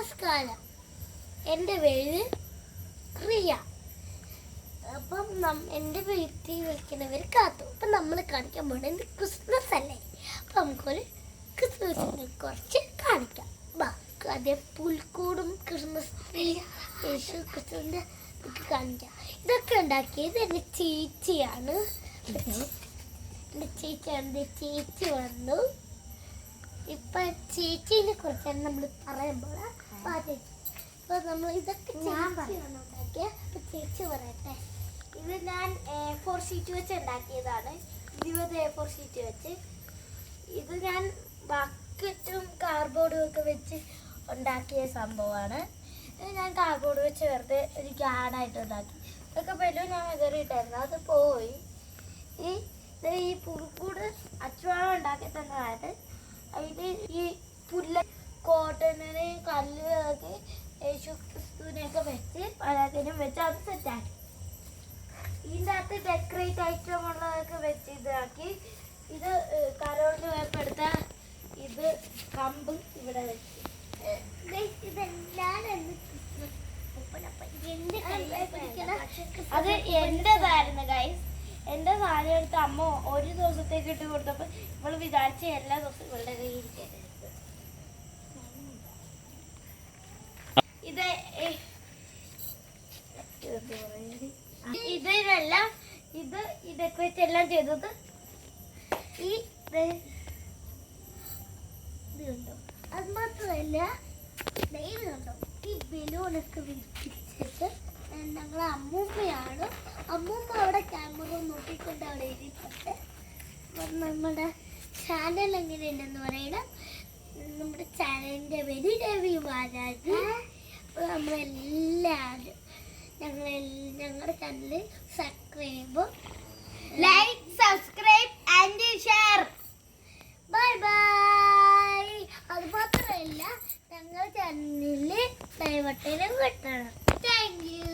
നമസ്കാരം, എൻ്റെ പേര് ക്രിയ. അപ്പം എൻ്റെ വീട്ടിൽ വിളിക്കുന്നവർ കാത്തു. അപ്പം നമ്മൾ കാണിക്കാൻ പോകുന്നത് ക്രിസ്മസ് അല്ലേ. അപ്പം നമുക്കൊരു ക്രിസ്മസിനെ കുറച്ച് കാണിക്കാം. അതേ പുൽക്കൂടും ക്രിസ്മസ് ട്രീ യേശു ക്രിസ്തുവിൻ്റെ ഒക്കെ കാണിക്കാം. ഇതൊക്കെ ഉണ്ടാക്കിയത് എൻ്റെ ചേച്ചിയാണ്. ചേച്ചി വന്നു. ഇപ്പം ചേച്ചീനെ കുറിച്ചാണ് നമ്മൾ പറയുമ്പോൾ അപ്പോൾ നമ്മൾ ഇതൊക്കെ ചേച്ചിയാണ് ഉണ്ടാക്കിയ. അപ്പം ചേച്ചി പറയട്ടെ. ഇത് ഞാൻ A4 ഷീറ്റ് വെച്ച് ഉണ്ടാക്കിയതാണ്. 20 A4 ഷീറ്റ് വെച്ച്. ഇത് ഞാൻ ബക്കറ്റും കാർഡ്ബോർഡും ഒക്കെ വെച്ച് ഉണ്ടാക്കിയ സംഭവമാണ്. ഇത് ഞാൻ കാർഡ്ബോർഡ് വെച്ച് വെറുതെ ഒരു ക്യാനായിട്ട് ഉണ്ടാക്കി. ഇതൊക്കെ ബലൂൺ ഞാൻ വിതറിയിട്ടായിരുന്നു, അത് പോയി. ഈ പുൽക്കൂട് അച്ചുവാണ് ഉണ്ടാക്കി തന്നതാണ്. ഇത് ഈ പുല്ല കോട്ടണിന് കല്ലുകളൊക്കെ യേശു ക്രിസ്തുവിനെയൊക്കെ വെച്ച് പലതിനും വെച്ച് അത് സെറ്റാക്കി. ഇതിൻ്റെ അകത്ത് ഡെക്കറേറ്റ് ഐറ്റം ഉള്ളതൊക്കെ വെച്ച് ഇതാക്കി. ഇത് കരോളിന് വേർപ്പെടുത്ത ഇത് കമ്പ് ഇവിടെ വെച്ച് അത് എന്റേതായിരുന്നു ഗൈസ്. എൻ്റെ സാധനം എടുത്ത് അമ്മ ഒരു ദിവസത്തേക്ക് ഇട്ട് കൊടുത്തപ്പോൾ ഇവള് വിചാരിച്ച എല്ലാ ദിവസവും ഇവളുടെ കയ്യിൽ ഇരിക്കരുത്. ഇതിനെല്ലാം ഇത് ഇതൊക്കെ വെച്ച് എല്ലാം ചെയ്തത് ഈ ഇതുണ്ടോ. അത് മാത്രമല്ല ഇതുണ്ടോ, ഈ ബലൂണൊക്കെ വിരിപ്പിച്ചിട്ട് ഞങ്ങളെ അമ്മൂമ്മയാണ്. അമ്മൂമ്മ അവിടെ ക്യാമറ നോക്കിക്കൊണ്ട് അവിടെ ഇരിപ്പട്ടെ. അപ്പം നമ്മുടെ ചാനൽ എങ്ങനെയുണ്ടെന്ന് പറയണം. നമ്മുടെ ചാനലിൻ്റെ പേര് രവി മഹാരാജ്. അപ്പോൾ നമ്മളെല്ലാവരും ഞങ്ങളുടെ channel subscribe, like, subscribe and share. Bye bye. അത് മാത്രമല്ല ഞങ്ങളുടെ ചാനലിൽ ദൈവത്തിനും കിട്ടണം. Thank you.